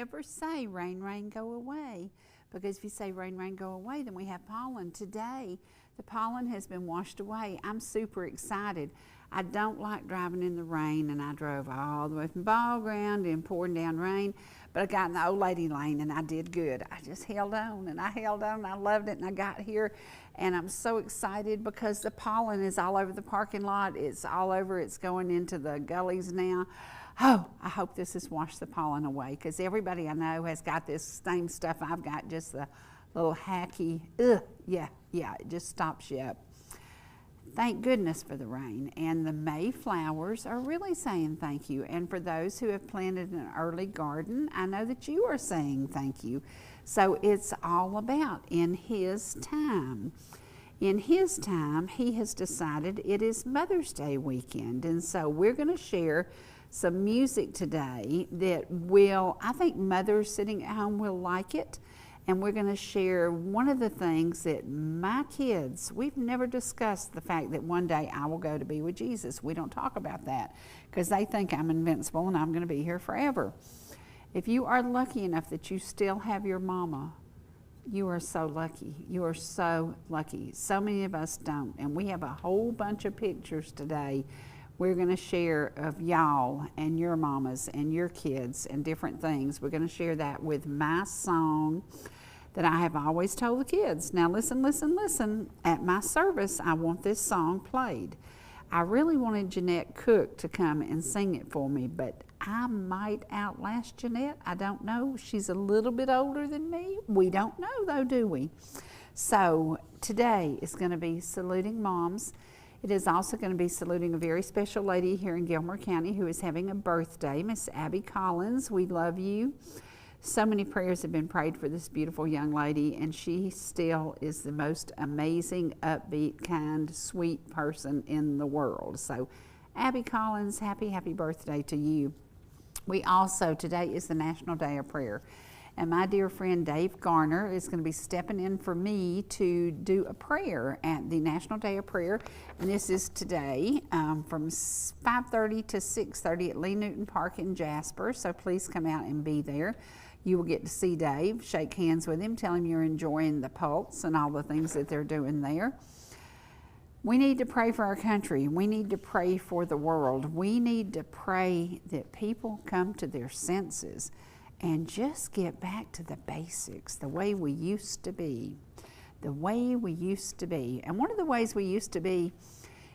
ever say rain, rain, go away, because if you say rain, rain, go away, then we have pollen. Today, the pollen has been washed away. I'm super excited. I don't like driving in the rain, and I drove all the way from Ball Ground and pouring down rain, but I got in the old lady lane and I did good. I just held on and I held on. I loved it, and I got here, and I'm so excited because the pollen is all over the parking lot. It's all over. It's going into the gullies now. Oh, I hope this has washed the pollen away, because everybody I know has got this same stuff I've got, just the little hacky, yeah, it just stops you up. Thank goodness for the rain, and the Mayflowers are really saying thank you. And for those who have planted an early garden, I know that you are saying thank you. So it's all about in His time. In His time, He has decided it is Mother's Day weekend, and so we're going to share some music today that will, I think mothers sitting at home will like it. And we're going to share one of the things that my kids, we've never discussed the fact that one day I will go to be with Jesus. We don't talk about that because they think I'm invincible and I'm going to be here forever. If you are lucky enough that you still have your mama, you are so lucky. You are so lucky. So many of us don't. And we have a whole bunch of pictures today we're going to share of y'all and your mamas and your kids and different things. We're going to share that with my song that I have always told the kids. Now listen, listen, listen. At my service, I want this song played. I really wanted Jeanette Cook to come and sing it for me, but I might outlast Jeanette. I don't know. She's a little bit older than me. We don't know though, do we? So today is going to be saluting moms. It is also going to be saluting a very special lady here in Gilmer County who is having a birthday, Miss Abby Collins. We love you. So many prayers have been prayed for this beautiful young lady, and she still is the most amazing, upbeat, kind, sweet person in the world. So Abby Collins, happy birthday to you. We also, today is the National Day of Prayer. And my dear friend Dave Garner is going to be stepping in for me to do a prayer at the National Day of Prayer. And this is today from 5:30 to 6:30 at Lee Newton Park in Jasper. So please come out and be there. You will get to see Dave, shake hands with him, tell him you're enjoying the Pulse and all the things that they're doing there. We need to pray for our country. We need to pray for the world. We need to pray that people come to their senses and just get back to the basics, the way we used to be. The way we used to be. And one of the ways we used to be,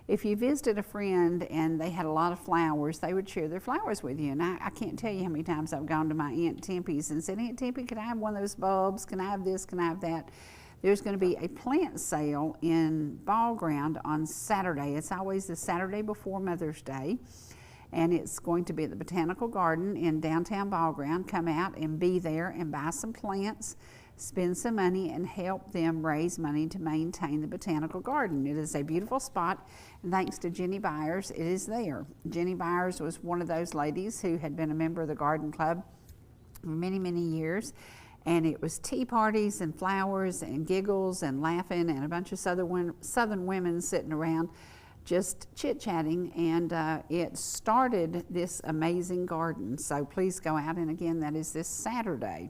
if you visited a friend and they had a lot of flowers, they would share their flowers with you. And I can't tell you how many times I've gone to my Aunt Tempe's and said, Aunt Tempe, can I have one of those bulbs? Can I have this? Can I have that? There's going to be a plant sale in Ball Ground on Saturday. It's always the Saturday before Mother's Day. And it's going to be at the Botanical Garden in downtown Ball Ground. Come out and be there and buy some plants, spend some money, and help them raise money to maintain the Botanical Garden. It is a beautiful spot, and thanks to Jenny Byers, it is there. Jenny Byers was one of those ladies who had been a member of the Garden Club for many, many years. And it was tea parties and flowers and giggles and laughing and a bunch of southern women sitting around just chit-chatting, and it started this amazing garden. So please go out, and again, that is this Saturday.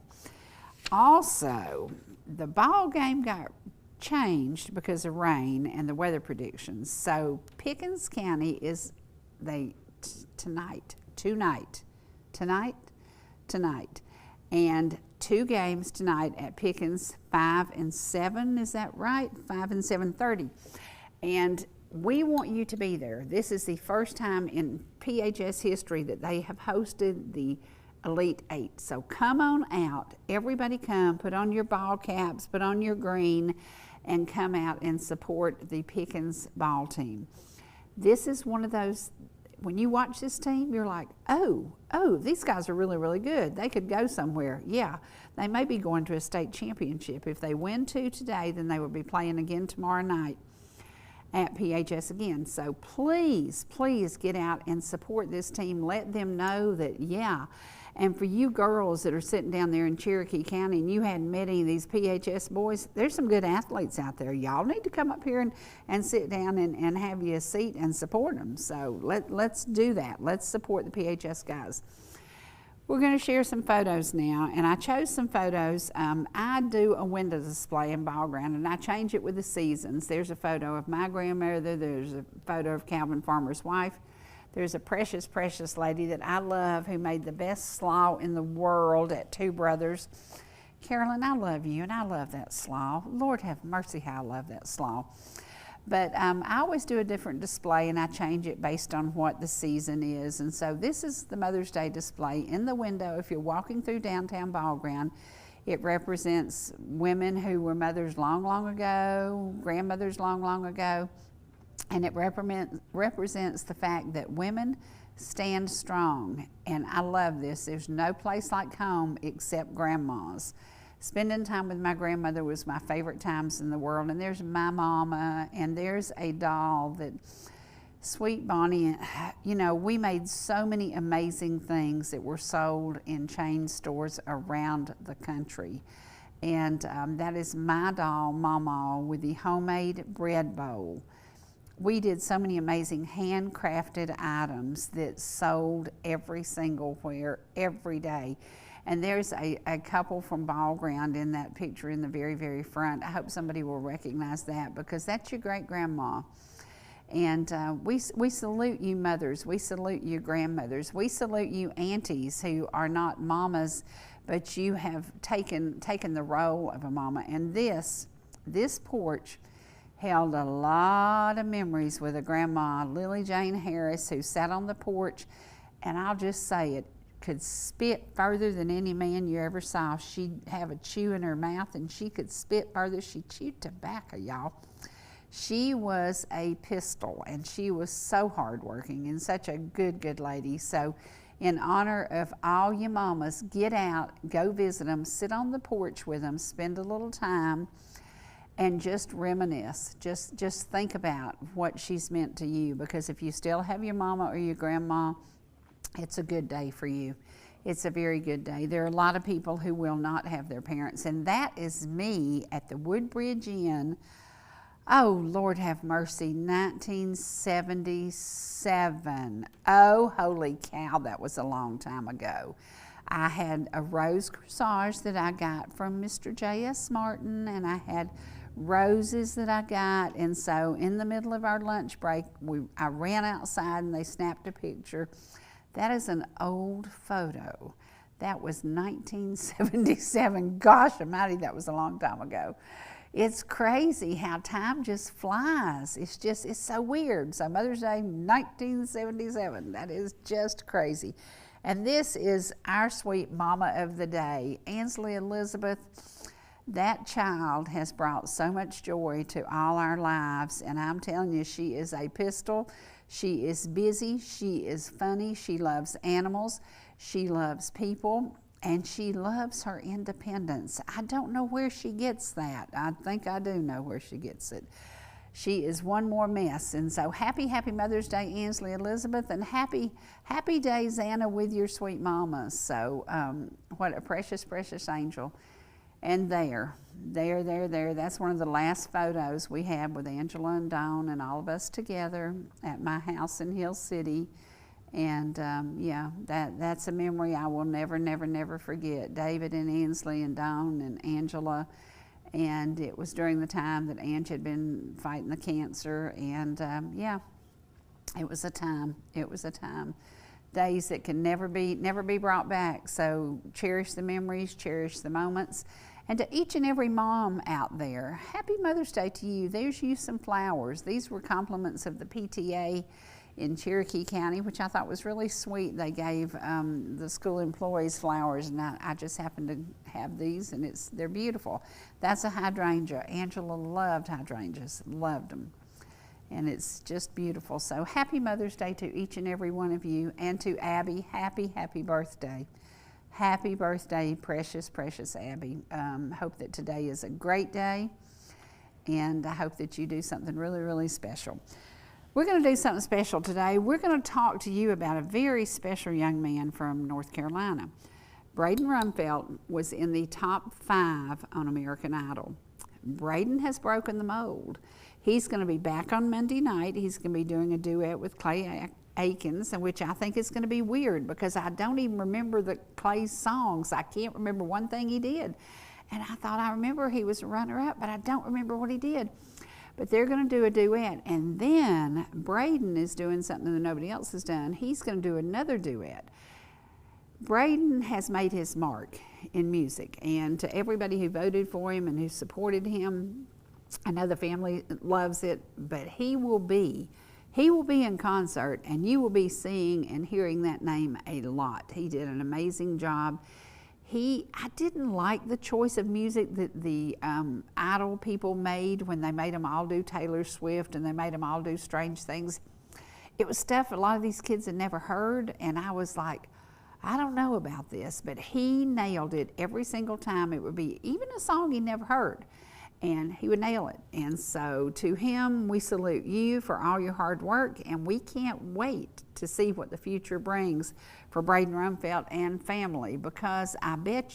Also, the ball game got changed because of rain and the weather predictions. So Pickens County is tonight, and 2 games tonight at Pickens, 5 and 7, is that right? 5 and 7:30. And we want you to be there. This is the first time in PHS history that they have hosted the Elite 8. So come on out. Everybody come. Put on your ball caps. Put on your green. And come out and support the Pickens ball team. This is one of those, when you watch this team, you're like, oh, these guys are really, really good. They could go somewhere. Yeah, they may be going to a state championship. If they win 2 today, then they will be playing again tomorrow night at PHS again. So please, please get out and support this team. Let them know that, yeah. And for you girls that are sitting down there in Cherokee County and you hadn't met any of these PHS boys, there's some good athletes out there. Y'all need to come up here and sit down and have you a seat and support them. So let's do that. Let's support the PHS guys. We're going to share some photos now, and I chose some photos. I do a window display in Ball Ground, and I change it with the seasons. There's a photo of my grandmother. There's a photo of Calvin Farmer's wife. There's a precious, precious lady that I love who made the best slaw in the world at Two Brothers. Carolyn, I love you, and I love that slaw. Lord have mercy, how I love that slaw. But I always do a different display, and I change it based on what the season is. And so this is the Mother's Day display in the window. If you're walking through downtown Ball Ground, it represents women who were mothers long, long ago, grandmothers long, long ago. And it represents the fact that women stand strong. And I love this. There's no place like home except grandma's. Spending time with my grandmother was my favorite times in the world. And there's my mama, and there's a doll that, sweet Bonnie, you know, we made so many amazing things that were sold in chain stores around the country. And that is my doll, Mama, with the homemade bread bowl. We did so many amazing handcrafted items that sold every single where, every day. And there's a couple from Ball Ground in that picture in the very, very front. I hope somebody will recognize that, because that's your great-grandma. And we salute you mothers. We salute you grandmothers. We salute you aunties who are not mamas, but you have taken the role of a mama. And this porch held a lot of memories with a grandma, Lily Jane Harris, who sat on the porch, and I'll just say it, could spit further than any man you ever saw. She'd have a chew in her mouth, and she could spit further. She chewed tobacco, y'all. She was a pistol, and she was so hardworking and such a good lady. So in honor of all you mamas, get out, go visit them, sit on the porch with them, spend a little time, and just reminisce. Just think about what she's meant to you, because if you still have your mama or your grandma, it's a good day for you. It's a very good day. There are a lot of people who will not have their parents, and that is me at the Woodbridge Inn. Oh, Lord have mercy, 1977. Oh, holy cow, that was a long time ago. I had a rose corsage that I got from Mr. J.S. Martin, and I had roses that I got, and so in the middle of our lunch break, I ran outside and they snapped a picture. That is an old photo. That was 1977. Gosh almighty, that was a long time ago. It's crazy how time just flies. It's so weird. So Mother's Day, 1977. That is just crazy. And this is our sweet mama of the day, Ansley Elizabeth. That child has brought so much joy to all our lives, and I'm telling you, she is a pistol. She is busy, she is funny, she loves animals, she loves people, and she loves her independence. I don't know where she gets that. I think I do know where she gets it. She is one more mess. And so happy Mother's Day, Ansley Elizabeth, and happy days, Anna, with your sweet mama. So what a precious, precious angel. And there, that's one of the last photos we had with Angela and Dawn and all of us together at my house in Hill City. And yeah, that's a memory I will never forget. David and Ansley and Dawn and Angela. And it was during the time that Ange had been fighting the cancer. And yeah, it was a time. It was a time. Days that can never be brought back. So cherish the memories, cherish the moments. And to each and every mom out there, happy Mother's Day to you. There's you some flowers. These were compliments of the PTA in Cherokee County, which I thought was really sweet. They gave the school employees flowers, and I just happened to have these, and they're beautiful. That's a hydrangea. Angela loved hydrangeas, loved them. And it's just beautiful. So happy Mother's Day to each and every one of you, and to Abby, happy birthday. Happy birthday, precious, precious Abby. Hope that today is a great day, and I hope that you do something really, really special. We're going to do something special today. We're going to talk to you about a very special young man from North Carolina. Braden Rumfeld was in the top 5 on American Idol. Braden has broken the mold. He's going to be back on Monday night. He's going to be doing a duet with Clay Akins, and which I think is going to be weird because I don't even remember Clay's songs. I can't remember one thing he did. And I thought I remember he was a runner-up, but I don't remember what he did. But they're going to do a duet. And then Braden is doing something that nobody else has done. He's going to do another duet. Braden has made his mark in music. And to everybody who voted for him and who supported him, I know the family loves it, but he will be in concert, and you will be seeing and hearing that name a lot. He did an amazing job. I didn't like the choice of music that the Idol people made when they made them all do Taylor Swift and they made them all do Strange Things. It was stuff a lot of these kids had never heard, and I was like, I don't know about this, but he nailed it every single time. It would be even a song he never heard, and he would nail it. And so to him, we salute you for all your hard work, and we can't wait to see what the future brings for Braden Rumfeld and family, because I bet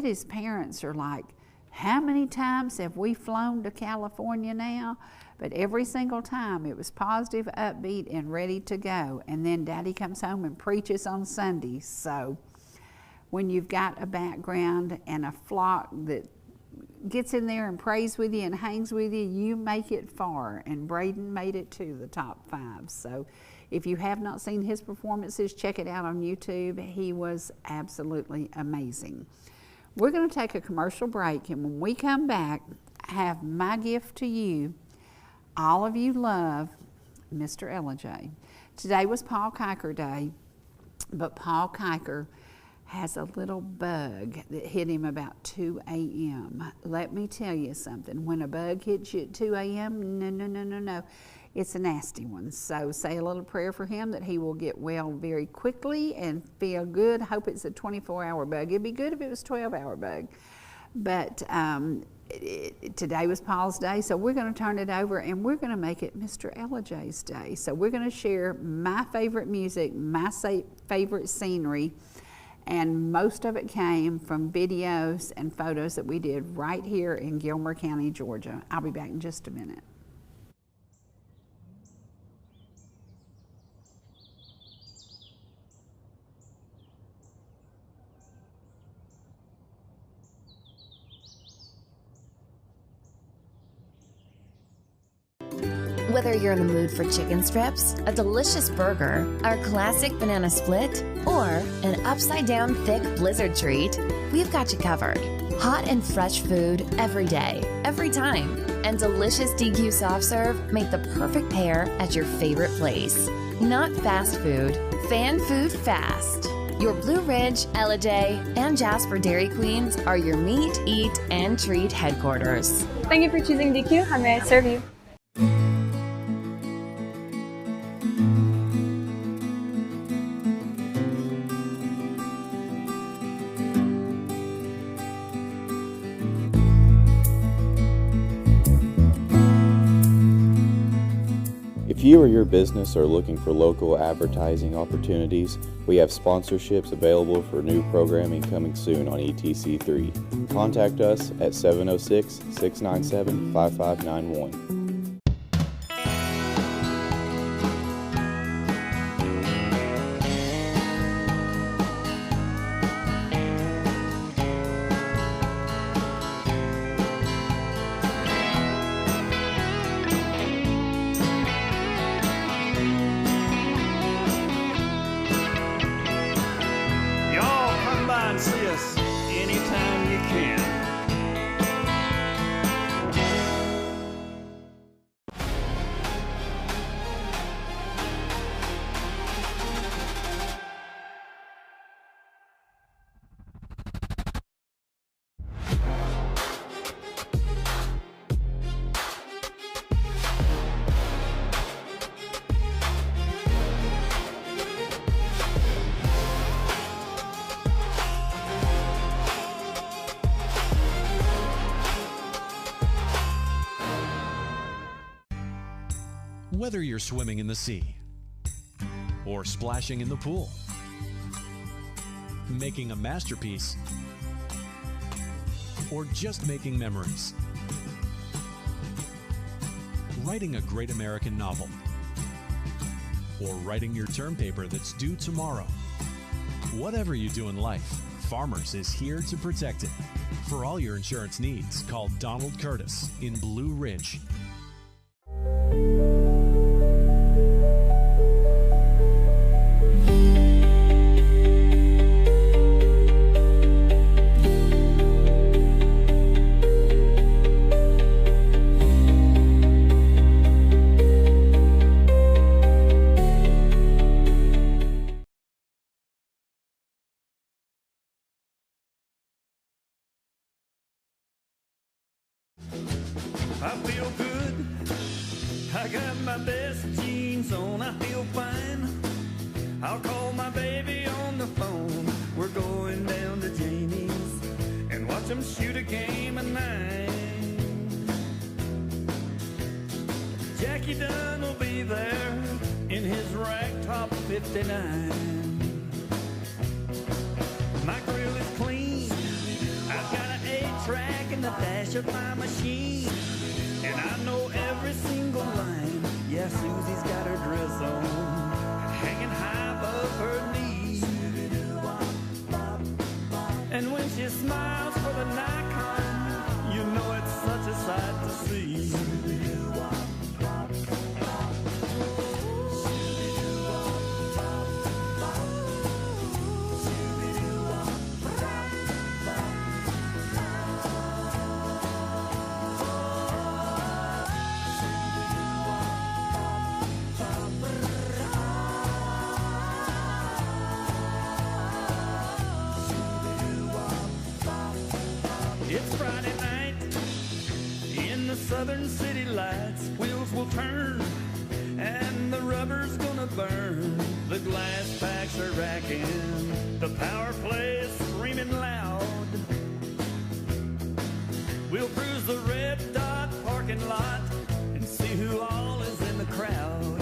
his parents are like, how many times have we flown to California now? But every single time it was positive, upbeat, and ready to go. And then Daddy comes home and preaches on Sundays. So when you've got a background and a flock that gets in there and prays with you and hangs with you, you make it far. And Braden made it to the top 5. So if you have not seen his performances, check it out on YouTube. He was absolutely amazing. We're going to take a commercial break, and when we come back, I have my gift to you. All of you love Mr. Ellijay. Today was Paul Kiker Day, but Paul Kiker has a little bug that hit him about 2 a.m. Let me tell you something. When a bug hits you at 2 a.m., no. It's a nasty one. So say a little prayer for him that he will get well very quickly and feel good. Hope it's a 24-hour bug. It'd be good if it was a 12-hour bug. But today was Paul's day, so we're going to turn it over and we're going to make it Mr. Ellijay's day. So we're going to share my favorite music, my favorite scenery, and most of it came from videos and photos that we did right here in Gilmer County, Georgia. I'll be back in just a minute. Whether you're in the mood for chicken strips, a delicious burger, our classic banana split, or an upside-down thick blizzard treat, we've got you covered. Hot and fresh food every day, every time, and delicious DQ soft serve make the perfect pair at your favorite place. Not fast food, fan food fast. Your Blue Ridge, Ellijay, and Jasper Dairy Queens are your meet, eat, and treat headquarters. Thank you for choosing DQ. How may I serve you? If you or your business are looking for local advertising opportunities, we have sponsorships available for new programming coming soon on ETC3. Contact us at 706-697-5591. See us anytime you can. Whether you're swimming in the sea or splashing in the pool, making a masterpiece, or just making memories, writing a great American novel, or writing your term paper that's due tomorrow. Whatever you do in life, Farmers is here to protect it. For all your insurance needs, call Donald Curtis in Blue Ridge. I feel good. I got my best jeans on. I feel fine. I'll call my baby on the phone. We're going down to Jamie's and watch them shoot a game of 9. Jackie Dunn will be there in his ragtop 59. My grill is clean. I've got an 8-track in the dash of my machine. And I know every single line. Yeah, Susie's got her dress on, hanging high above her knees. And when she smiles for the Nikon, you know it's such a sight to see. It's Friday night in the southern city lights. Wheels will turn and the rubber's gonna burn. The glass packs are racking, the power play is screaming loud. We'll cruise the red dot parking lot and see who all is in the crowd.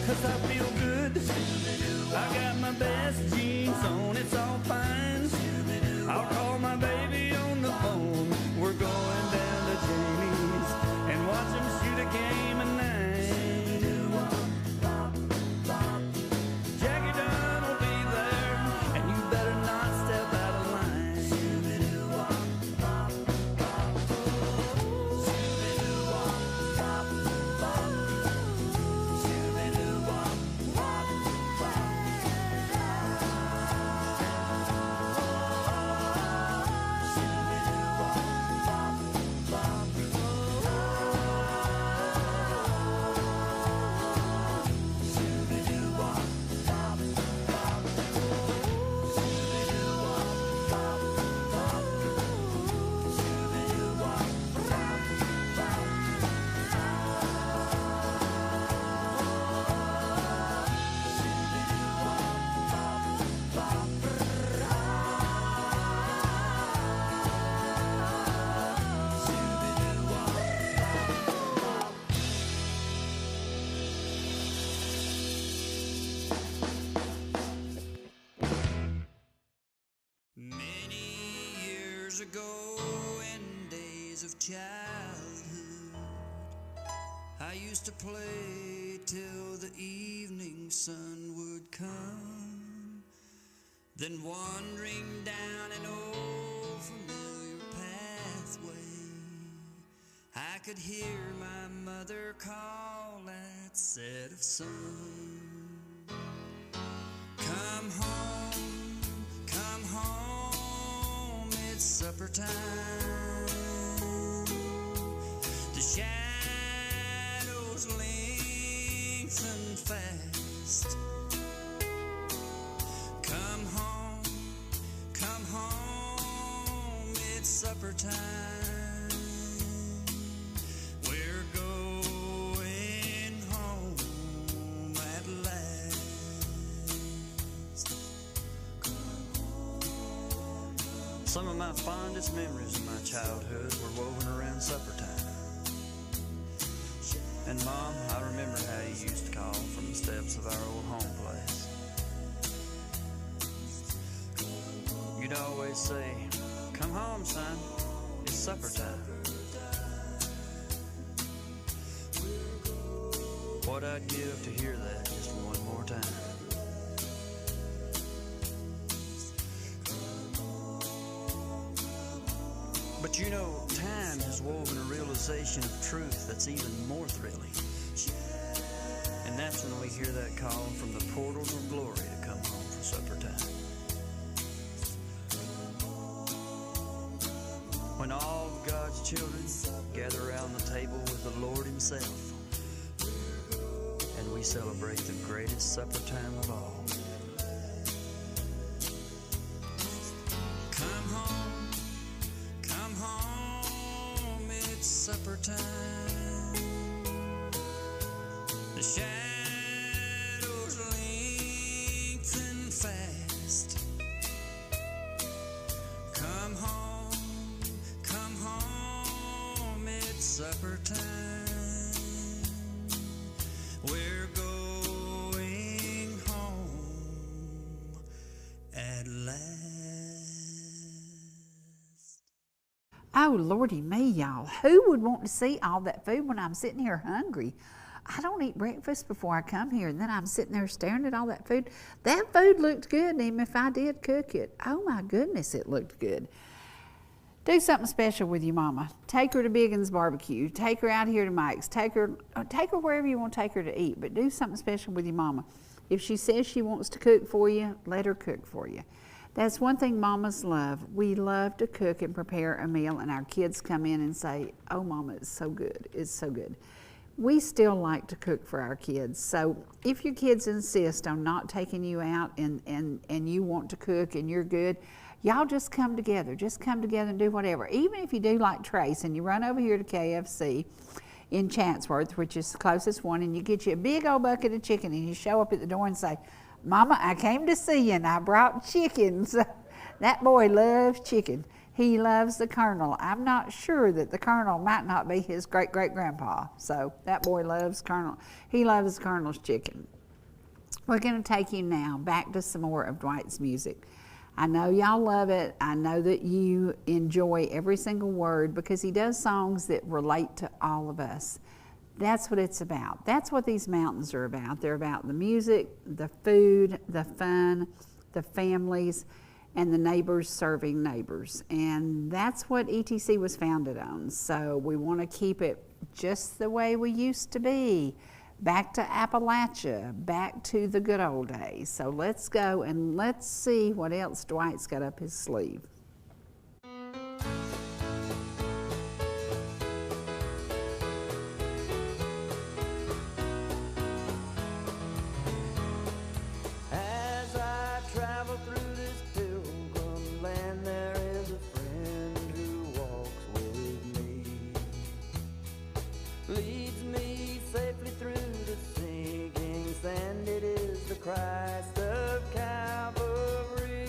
'Cause I feel good, I got my best jeans on, it's all fine. I'll call my baby on the phone. We're going down to Jamie's and watch them shoot a game of 9. Jackie Dunn will be there, and you better not step out of line. Ago in days of childhood, I used to play till the evening sun would come. Then wandering down an old familiar pathway, I could hear my mother call at set of sun. Come home, come home, it's supper time. The shadows lengthen fast. Come home, it's supper time. We're going home at last. Some of my fondest memories of my childhood were woven around supper time. And Mom, I remember how you used to call from the steps of our old home place. You'd always say, "Come home, son, it's supper time." Boy, what I'd give to hear that just one more time. But you know, time has woven a realization of truth that's even more thrilling. And that's when we hear that call from the portals of glory to come home for supper time. When all of God's children gather around the table with the Lord Himself, and we celebrate the greatest supper time of all. Come home, it's supper time. The shadows lengthen fast. Come home, it's supper time. We're going home at last. Oh, Lordy me, y'all. Who would want to see all that food when I'm sitting here hungry? I don't eat breakfast before I come here, and then I'm sitting there staring at all that food. That food looked good, even if I did cook it. Oh my goodness, it looked good. Do something special with your mama. Take her to Biggin's Barbecue. Take her out here to Mike's. Take her wherever you want to take her to eat, but do something special with your mama. If she says she wants to cook for you, let her cook for you. That's one thing mamas love. We love to cook and prepare a meal, and our kids come in and say, "Oh, Mama, it's so good. It's so good." We still like to cook for our kids. So if your kids insist on not taking you out and you want to cook and you're good, y'all just come together. Just come together and do whatever. Even if you do like Trace and you run over here to KFC in Chatsworth, which is the closest one, and you get you a big old bucket of chicken and you show up at the door and say, "Mama, I came to see you and I brought chickens." That boy loves chicken. He loves the Colonel. I'm not sure that the Colonel might not be his great-great-grandpa. So that boy loves Colonel. He loves Colonel's chicken. We're going to take you now back to some more of Dwight's music. I know y'all love it. I know that you enjoy every single word because he does songs that relate to all of us. That's what it's about. That's what these mountains are about. They're about the music, the food, the fun, the families, and the neighbors serving neighbors. And that's what ETC was founded on. So we want to keep it just the way we used to be. Back to Appalachia, back to the good old days. So let's go and let's see what else Dwight's got up his sleeve. As I travel through this pilgrim land, there is a friend who walks with me, leads me safely through the sinking sand. It is the Christ of Calvary.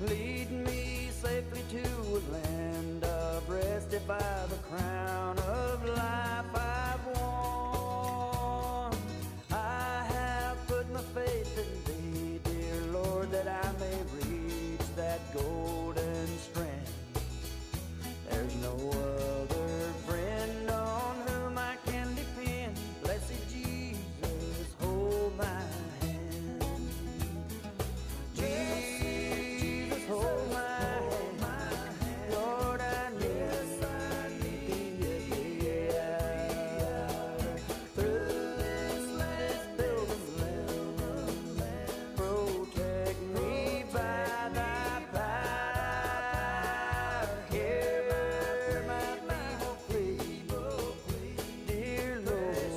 lead me safely to a land of rest. If I the crown of life I've won, I have put my faith in thee, dear Lord, that I may reach that golden strand. There's no other friend on whom I can depend. Blessed Jesus, hold my hand. Jesus, hold my hand. Lord, I need thee. Through this pilgrim land, protect me by thy power. Hear my feeble plea, dear Lord,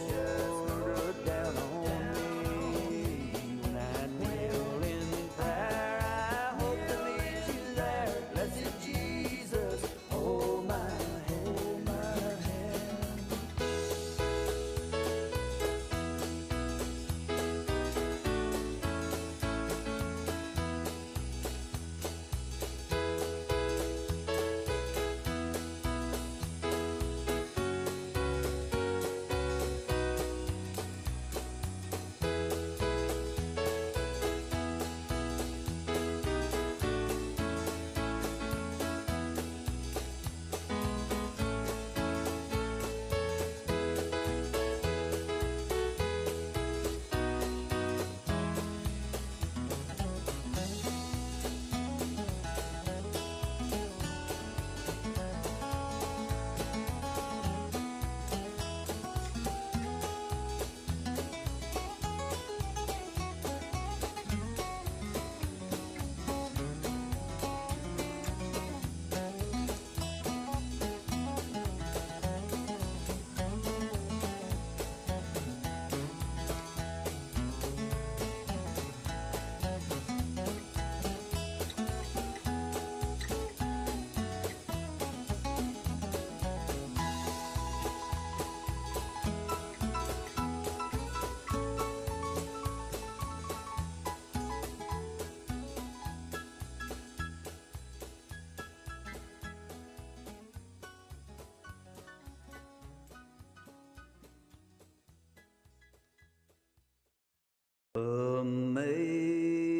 look down on me. When I kneel in prayer, I hope to meet you there. Blessed Jesus, hold my hand.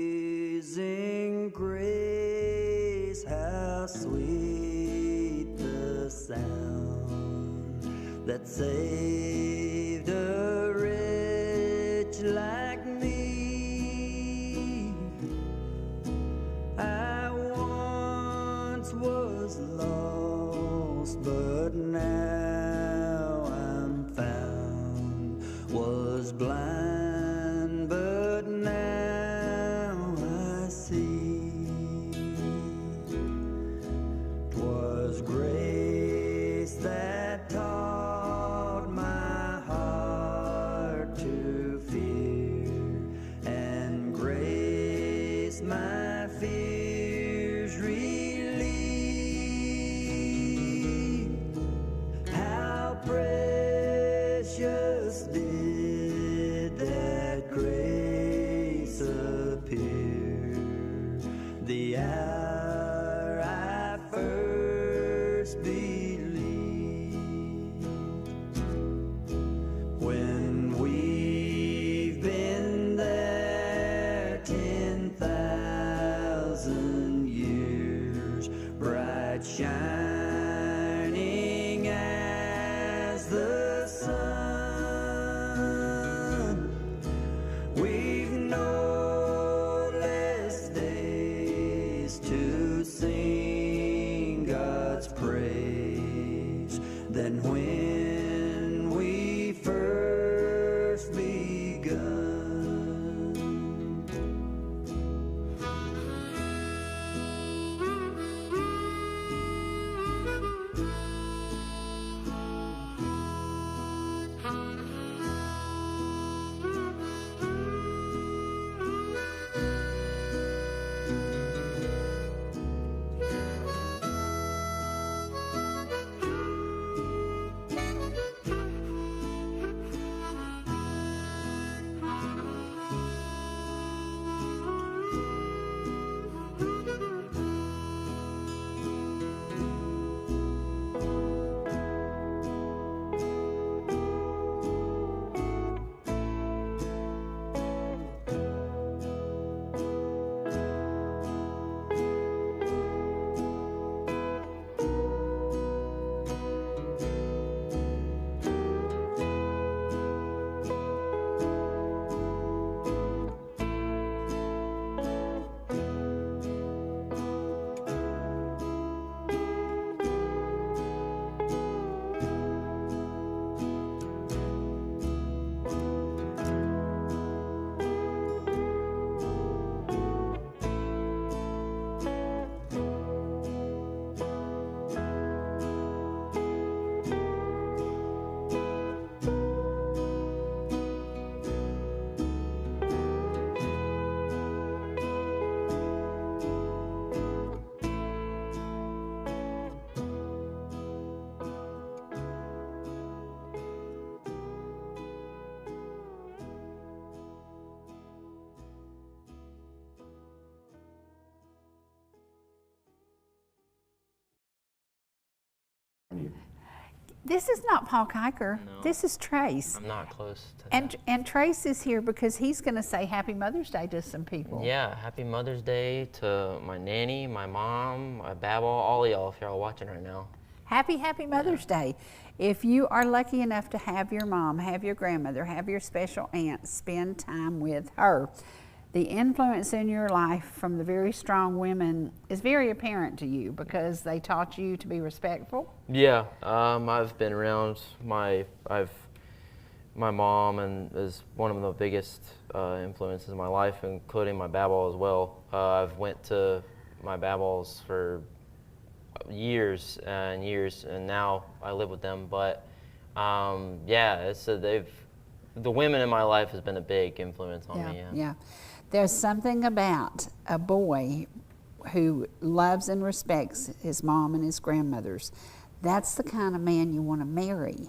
Amazing grace, how sweet the sound that saved a wretch like me. I once was lost, but now I'm found. Was blind, but now I see. 'Twas grace that taught my heart to fear, and grace my fears relieved. How precious did that grace appear the hour I first believed. When we've been there 10,000 years, bright shining as the sun, we've no less days to sing God's praise than when we first begun. This is not Paul Kiker. No. This is Trace. I'm not close to that. And Trace is here because he's going to say Happy Mother's Day to some people. Yeah, happy Mother's Day to my nanny, my mom, my babble, all of y'all if y'all are watching right now. Happy Mother's Day. If you are lucky enough to have your mom, have your grandmother, have your special aunt, spend time with her. The influence in your life from the very strong women is very apparent to you because they taught you to be respectful. Yeah, I've been around my mom and is one of the biggest influences in my life, including my babble as well. I've went to my babbles for years and years, and now I live with them. But yeah, the women in my life has been a big influence on me. Yeah. There's something about a boy who loves and respects his mom and his grandmothers. That's the kind of man you want to marry.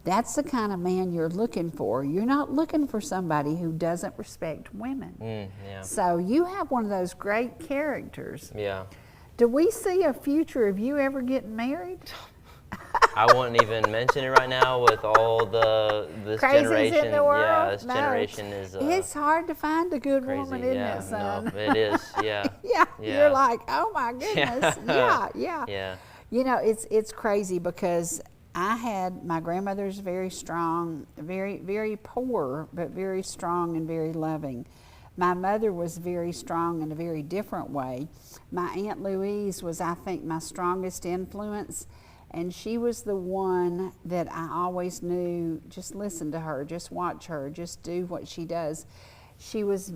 That's the kind of man you're looking for. You're not looking for somebody who doesn't respect women. Yeah. So you have one of those great characters. Yeah. Do we see a future of you ever getting married? I wouldn't even mention it right now with all this Crazies generation. in the world? Yeah, this No. generation is It's hard to find a good crazy. woman, isn't Yeah, it, son? no, it is. Yeah. Yeah, Yeah. you're like, oh my goodness. Yeah. Yeah. You know, it's crazy because my grandmother's very strong, very, very poor, but very strong and very loving. My mother was very strong in a very different way. My Aunt Louise was, I think, my strongest influence. And she was the one that I always knew, just listen to her, just watch her, just do what she does. She was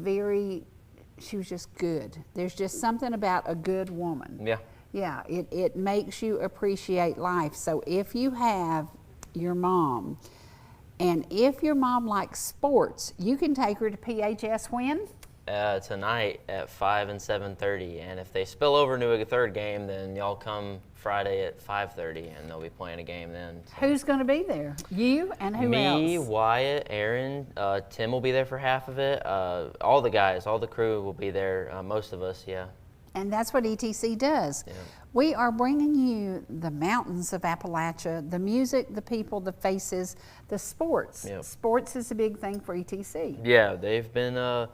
just good. There's just something about a good woman. Yeah. Yeah, it makes you appreciate life. So if you have your mom, and if your mom likes sports, you can take her to PHS when? Tonight at 5 and 7:30, and if they spill over into a third game, then y'all come Friday at 5:30, and they'll be playing a game then. So. Who's going to be there? You and who else? Me, Wyatt, Aaron, Tim will be there for half of it. All the guys, all the crew will be there. Most of us, yeah. And that's what ETC does. Yeah. We are bringing you the mountains of Appalachia, the music, the people, the faces, the sports. Yep. Sports is a big thing for ETC. Yeah, they've been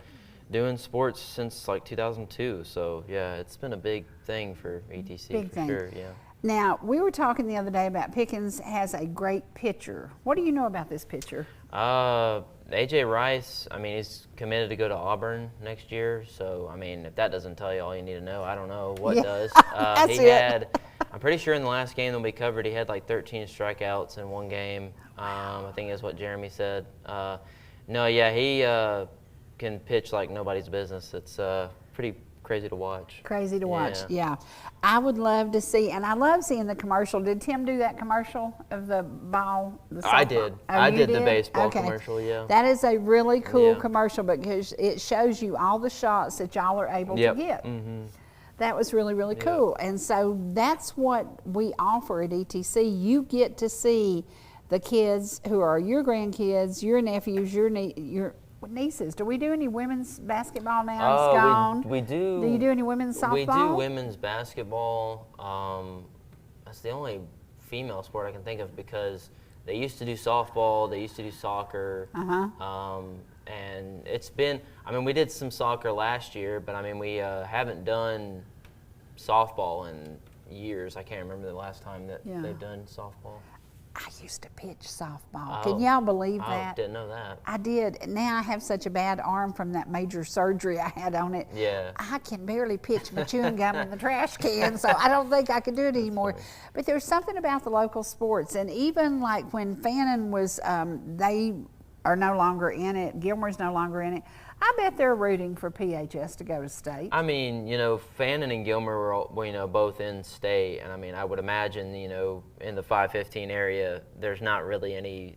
doing sports since like 2002, so yeah, it's been a big thing for ETC. Big for thing. sure. Yeah. Now, we were talking the other day about Pickens has a great pitcher. What do you know about this pitcher? AJ Rice, I mean, he's committed to go to Auburn next year, so I mean, if that doesn't tell you all you need to know, I don't know what does. That's it. I'm pretty sure in the last game that we covered, he had like 13 strikeouts in one game. I think that's what Jeremy said. No, yeah, he can pitch like nobody's business. It's pretty crazy to watch. Crazy to watch, yeah. I would love to see, and I love seeing the commercial. Did Tim do that commercial of the ball? The I softball? did. Oh, I you did the baseball Okay. commercial, yeah. That is a really cool Yeah. commercial because it shows you all the shots that y'all are able to get. Mm-hmm. That was really, really cool. And so that's what we offer at ETC. You get to see the kids who are your grandkids, your nephews, your nieces. Do we do any women's basketball now? It's gone. We do. Do you do any women's softball? We do women's basketball. That's the only female sport I can think of because they used to do softball, they used to do soccer. And it's been, I mean, we did some soccer last year, but I mean, we haven't done softball in years. I can't remember the last time that they've done softball. I used to pitch softball. Can y'all believe that? I didn't know that. I did. Now I have such a bad arm from that major surgery I had on it. Yeah. I can barely pitch my chewing gum in the trash can, so I don't think I can do it anymore. But there's something about the local sports, and even like when Fannin was, they are no longer in it, Gilmer's no longer in it, I bet they're rooting for PHS to go to state. I mean, you know, Fannin and Gilmer were, all, you know, both in state, and I mean, I would imagine, you know, in the 515 area, there's not really any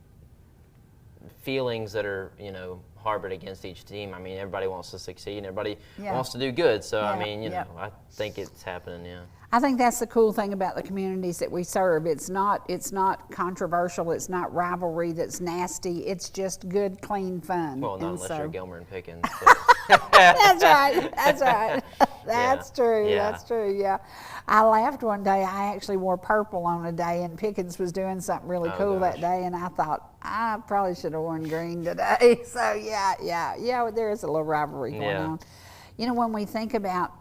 feelings that are, you know, harbored against each team. I mean, everybody wants to succeed, and everybody wants to do good. So, I mean, you know, think it's happening. Yeah. I think that's the cool thing about the communities that we serve. It's not controversial. It's not rivalry that's nasty. It's just good, clean fun. Well, not unless you're Gilmer and Pickens. That's right. That's right. That's true. Yeah. That's true. Yeah. I laughed one day. I actually wore purple on a day, and Pickens was doing something really cool that day, and I thought I probably should have worn green today. So yeah. There is a little rivalry going on. You know, when we think about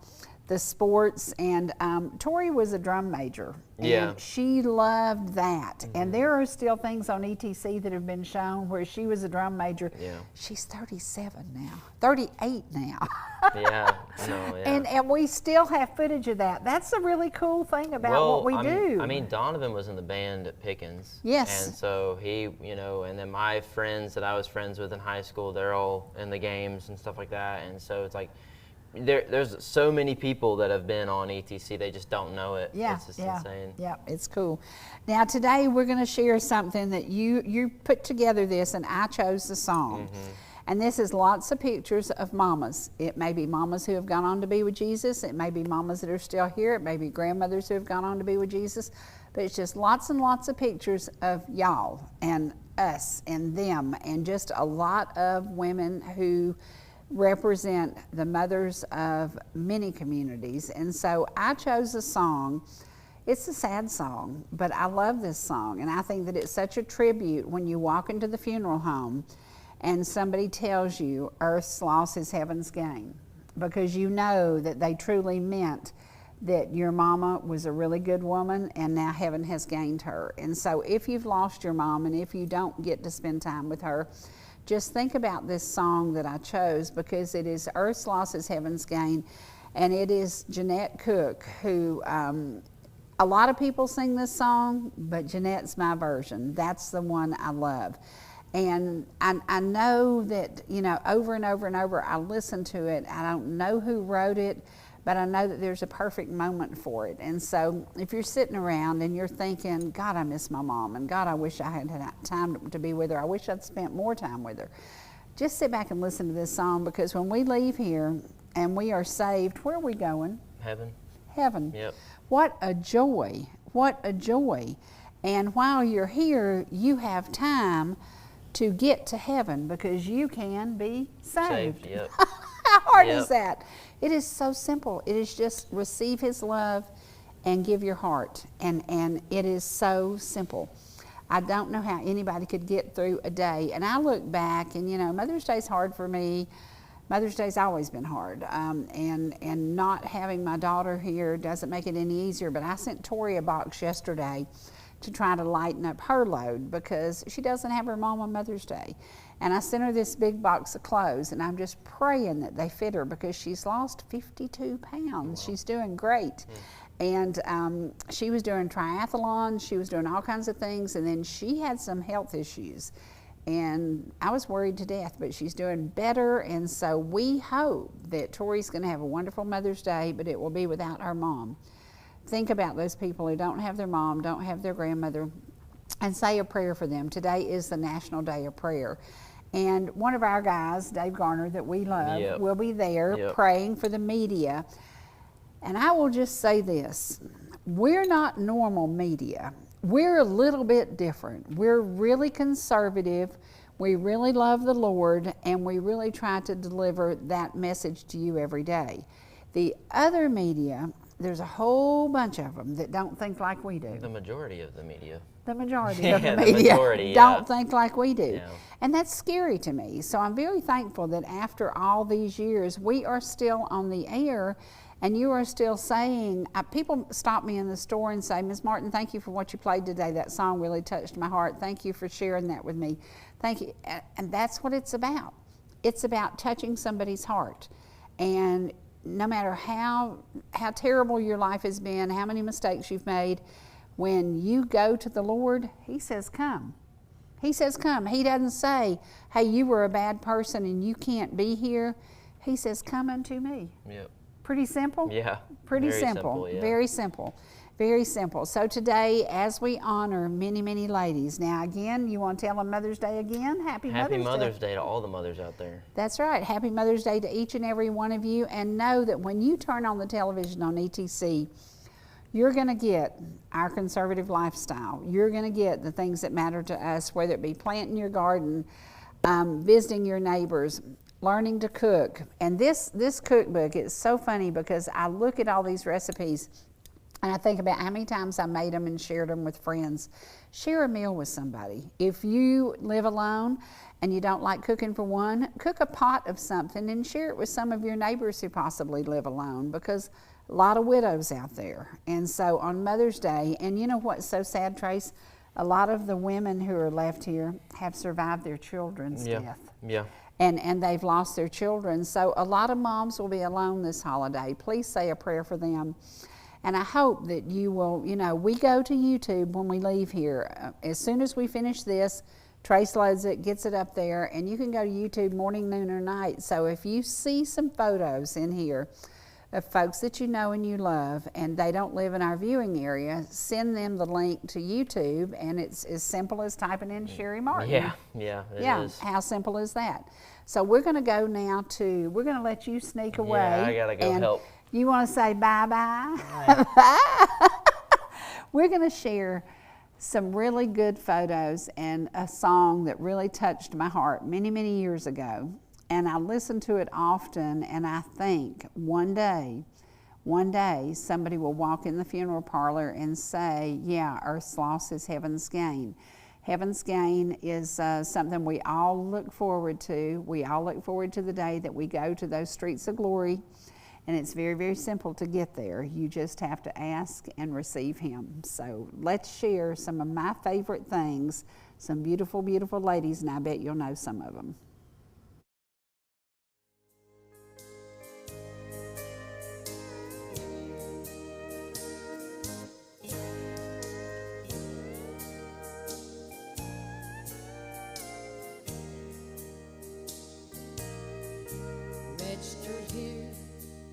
the sports, and Tori was a drum major, and she loved that. And there are still things on ETC that have been shown where she was a drum major. She's 37 now, 38 now. And we still have footage of that. That's the really cool thing about what we do. I mean, Donovan was in the band at Pickens. Yes. And so he, you know, and then my friends that I was friends with in high school, they're all in the games and stuff like that. And so it's like, there's so many people that have been on ETC, they just don't know it. It's just insane. Yeah, it's cool. Now today we're going to share something that you put together this, and I chose the song. And this is lots of pictures of mamas. It may be mamas who have gone on to be with Jesus. It may be mamas that are still here. It may be grandmothers who have gone on to be with Jesus. But it's just lots and lots of pictures of y'all and us and them, and just a lot of women who represent the mothers of many communities. And so I chose a song. It's a sad song, but I love this song, and I think that it's such a tribute when you walk into the funeral home and somebody tells you earth's loss is heaven's gain, because you know that they truly meant that your mama was a really good woman and now heaven has gained her. And so if you've lost your mom and if you don't get to spend time with her, just think about this song that I chose, because it is Earth's Loss is Heaven's Gain, and it is Jeanette Cook, who a lot of people sing this song, but Jeanette's my version. That's the one I love. And I know that, you know, over and over and over, I listen to it. I don't know who wrote it, but I know that there's a perfect moment for it. And so if you're sitting around and you're thinking, God, I miss my mom, and God, I wish I had time to be with her. I wish I'd spent more time with her. Just sit back and listen to this song, because when we leave here and we are saved, where are we going? Heaven. Heaven. Yep. What a joy. What a joy. And while you're here, you have time to get to heaven, because you can be saved. Yep. How hard is that? It is so simple. It is just receive His love and give your heart. And it is so simple. I don't know how anybody could get through a day. And I look back, and you know, Mother's Day's hard for me. Mother's Day's always been hard. And not having my daughter here doesn't make it any easier. But I sent Tori a box yesterday to try to lighten up her load, because she doesn't have her mom on Mother's Day. And I sent her this big box of clothes, and I'm just praying that they fit her, because she's lost 52 pounds. Wow. She's doing great. And she was doing triathlons, she was doing all kinds of things, and then she had some health issues. And I was worried to death, but she's doing better. And so we hope that Tori's going to have a wonderful Mother's Day, but it will be without her mom. Think about those people who don't have their mom, don't have their grandmother, and say a prayer for them. Today is the National Day of Prayer. And one of our guys, Dave Garner, that we love, will be there praying for the media. And I will just say this, we're not normal media. We're a little bit different. We're really conservative. We really love the Lord, and we really try to deliver that message to you every day. The other media, there's a whole bunch of them that don't think like we do. The majority of the media. The majority of the media don't think like we do. Yeah. And that's scary to me. So I'm very thankful that after all these years, we are still on the air, and you are still saying, people stop me in the store and say, Ms. Martin, thank you for what you played today. That song really touched my heart. Thank you for sharing that with me. Thank you. And that's what it's about. It's about touching somebody's heart. And no matter how terrible your life has been, how many mistakes you've made, when you go to the Lord, He says, come. He says, come. He doesn't say, hey, you were a bad person and you can't be here. He says, come unto me. Yep. Pretty simple? Yeah. Pretty simple. Yeah. Very simple. Very simple. So today, as we honor many, many ladies, now again, you want to tell them Mother's Day again? Happy Mother's Day to all the mothers out there. That's right. Happy Mother's Day to each and every one of you. And know that when you turn on the television on ETC, you're going to get our conservative lifestyle. You're going to get the things that matter to us, whether it be planting your garden, visiting your neighbors, learning to cook. And this cookbook is so funny because I look at all these recipes and I think about how many times I made them and shared them with friends. Share a meal with somebody. If you live alone and you don't like cooking for one, cook a pot of something and share it with some of your neighbors who possibly live alone, because a lot of widows out there. And so on Mother's Day, and you know what's so sad, Trace? A lot of the women who are left here have survived their children's death. Yeah. And they've lost their children. So a lot of moms will be alone this holiday. Please say a prayer for them. And I hope that you will, you know, we go to YouTube when we leave here. As soon as we finish this, Trace loads it, gets it up there, and you can go to YouTube morning, noon, or night. So if you see some photos in here of folks that you know and you love, and they don't live in our viewing area, send them the link to YouTube, and it's as simple as typing in Sherry Martin. Yeah, it is. How simple is that? So we're going to go now to, we're going to let you sneak away. Yeah, I got to go help. You want to say bye-bye? Bye. We're going to share some really good photos and a song that really touched my heart many, many years ago. And I listen to it often, and I think one day somebody will walk in the funeral parlor and say, yeah, earth's loss is heaven's gain. Heaven's gain is something we all look forward to. We all look forward to the day that we go to those streets of glory. And it's very, very simple to get there. You just have to ask and receive Him. So let's share some of my favorite things, some beautiful, beautiful ladies, and I bet you'll know some of them. Registered here,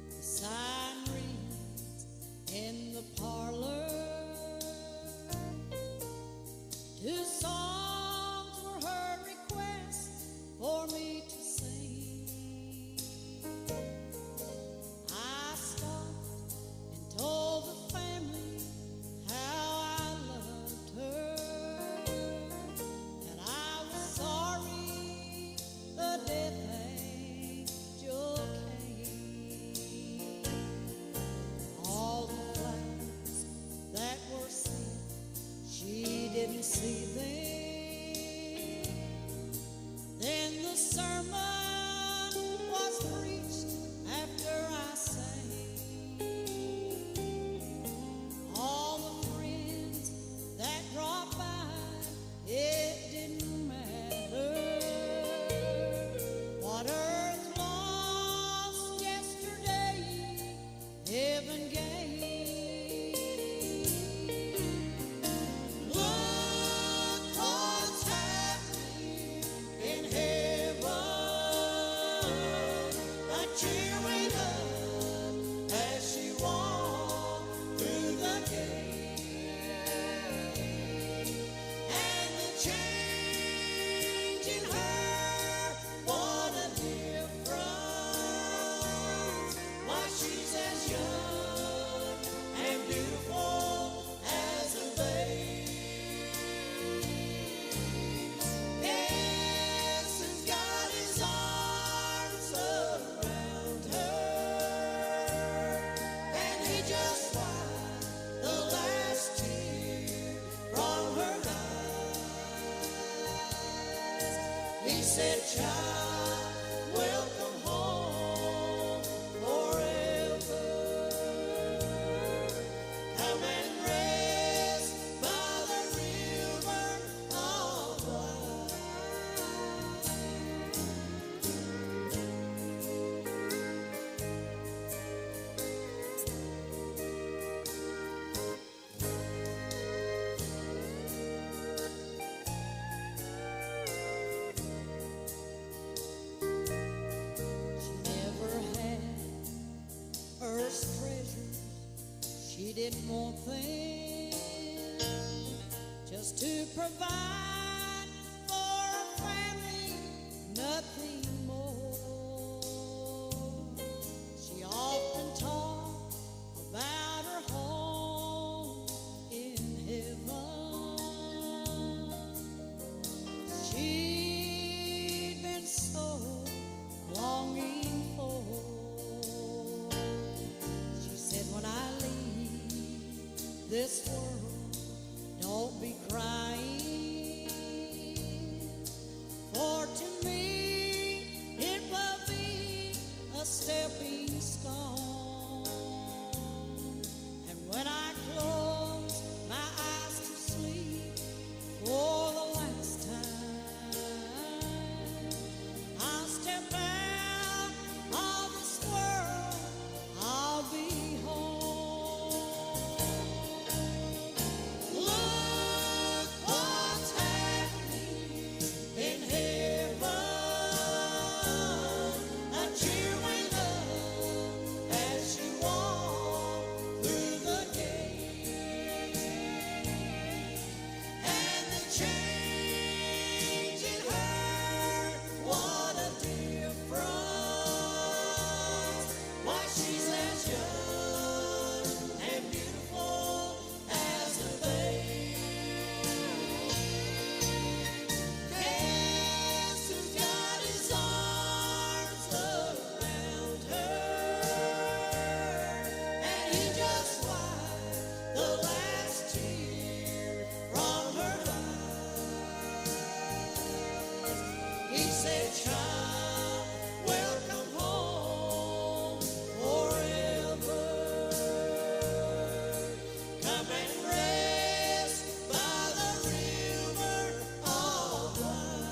the sign reads in the parlor. 2 songs were her request for She didn't want things just to provide for a family, nothing more. She often talked about her home in heaven. She'd been so longing for. She said, when I leave this world, don't be crying, for to me it will be a stepping stone. And when I close my eyes to sleep for the last time, I'll step out of this world, I'll be home. Look what's happening in heaven, a cheering up as she walks through the gate, and the change in her, what a difference. Why, she's as young and beautiful as a babe. Guess who's got his arms around her, and he just wiped the last tear from her eyes. He said, child, welcome home forever. Come and rest by the river of life.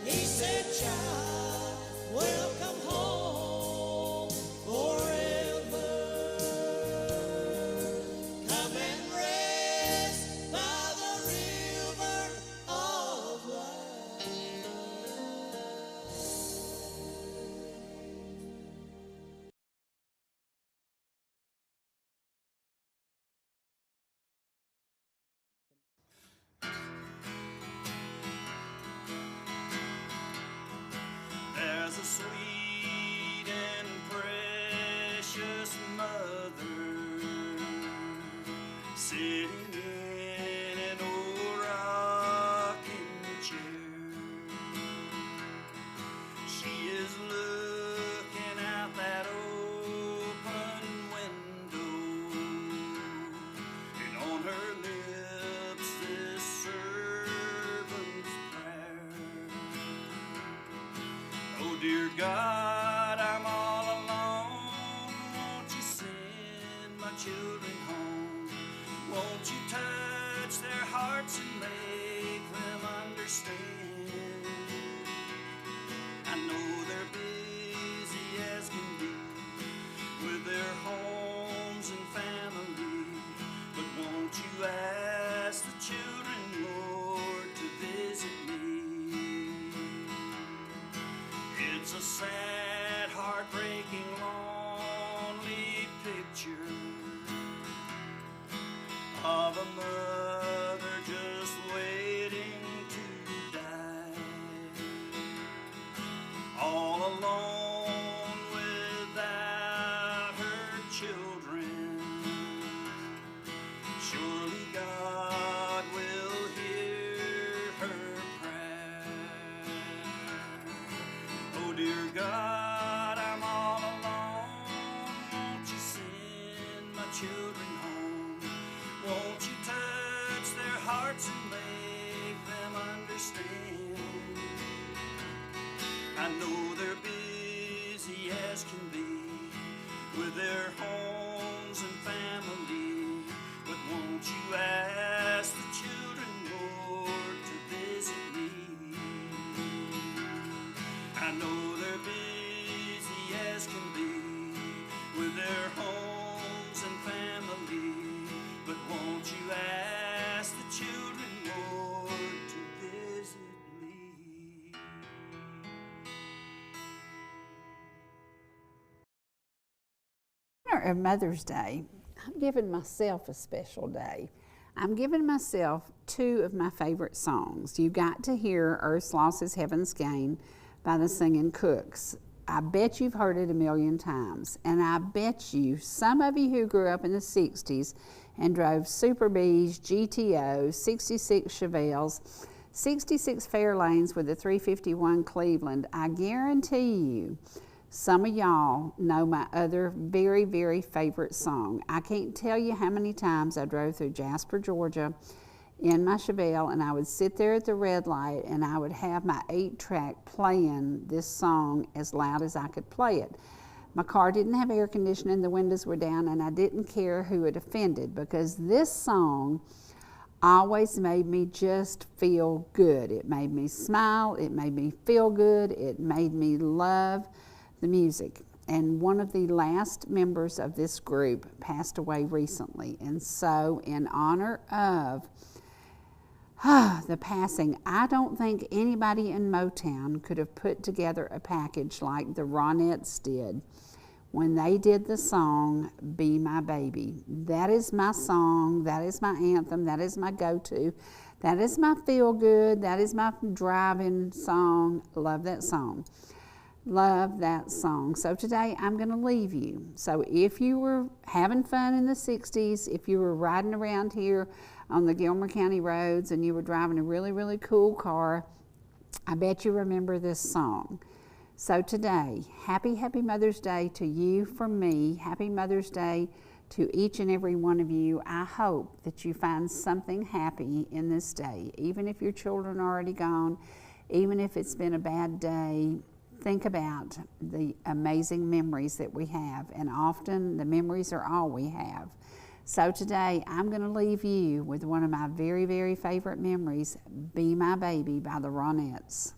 He said, child, welcome home forever. Come and rest by the river of life. There's a sweet and precious mother sitting in an old rocking chair. She is looking out that open window, and on her lips this servant's prayer. Oh dear God, I'm all alone. Won't you send my children home? Won't you touch their hearts and make them understand? I know they're busy as can be with their homes and family, but won't you ask the children, Lord, to visit me? It's a sad, heartbreaking, lonely picture of a mother just waiting to die, all alone without her children. Surely God will hear her prayer. Oh dear God, I'm all alone. Won't you send my children home? Won't you touch their hearts and make them understand? I know they're busy as can be with their homes and family, but won't you ask the children, Lord, to visit me? I know they're busy as can be with their homes and family, but won't you ask the children, Lord, to visit me? of Mother's Day, I'm giving myself a special day. I'm giving myself two of my favorite songs. You got to hear Earth's Loss is Heaven's Gain by the Singing Cooks. I bet you've heard it a million times, and I bet you, some of you who grew up in the 60s and drove Super Bs, GTOs, 66 Chevelles, 66 Fairlanes with the 351 Cleveland, I guarantee you, some of y'all know my other very, very favorite song. I can't tell you how many times I drove through Jasper, Georgia in my Chevelle, and I would sit there at the red light and I would have my 8-track playing this song as loud as I could play it. My car didn't have air conditioning, the windows were down, and I didn't care who it offended, because this song always made me just feel good. It made me smile, it made me feel good, it made me love the music. And one of the last members of this group passed away recently, and so in honor of the passing, I don't think anybody in Motown could have put together a package like the Ronettes did when they did the song Be My Baby. That is my song, that is my anthem, that is my go-to, that is my feel-good, that is my driving song. Love that song. Love that song. So today I'm going to leave you. So if you were having fun in the 60s, if you were riding around here on the Gilmer County roads and you were driving a really, really cool car, I bet you remember this song. So today, happy Mother's Day to you from me. Happy Mother's Day to each and every one of you. I hope that you find something happy in this day, even if your children are already gone, even if it's been a bad day. Think about the amazing memories that we have, and often the memories are all we have. So today I'm going to leave you with one of my very, very favorite memories, Be My Baby by the Ronettes.